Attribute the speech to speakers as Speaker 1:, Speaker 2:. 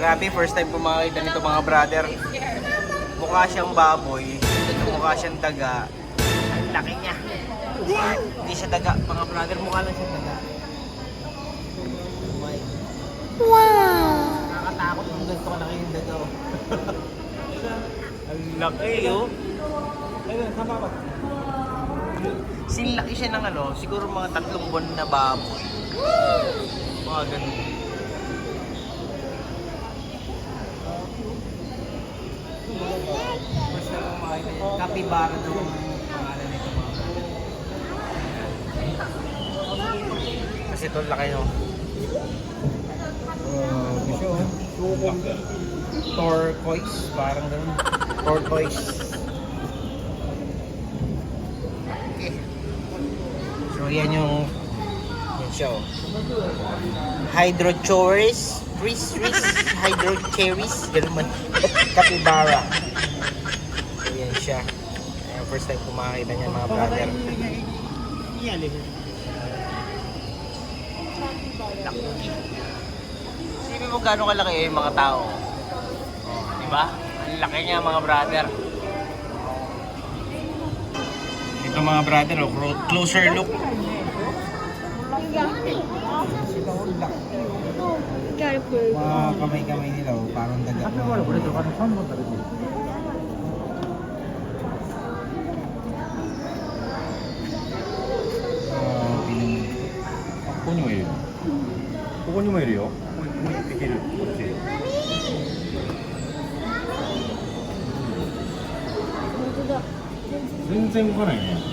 Speaker 1: Grabe, first time ko makakita nito mga brother. Mukha siyang baboy, ito mukha siyang daga. Ang laki niya. Hindi siya daga, mga brother, mukha lang siyang daga. Wow! Nakakatakot kung ganito kalaki yung daga. Ang laki, oh. Ayun, sama ba? Sinlaki siya ng ano, siguro mga 3 buwan na baboy. Mga ganun. First time ko makita yan. Capybara daw ang pangalan nito mga brother. Kasi ito laki no. Turquoise, parang ganun. Tortoise. Okay. So yan yung siya oh. Hydrochoeris, Hydrochoeris, ganun man. Capybara. So yan siya. First time ko makakita niyan mga brother. Sabi mo gano'ng kalaki yung mga tao. Oh, diba? Ang laki niya mga brother. Ito mga brother, oh, closer look. Mga kamay-kamay nila, oh, parang dagat na.
Speaker 2: Koこにもいるよ。ここにもできる。こっち。全然動かないね。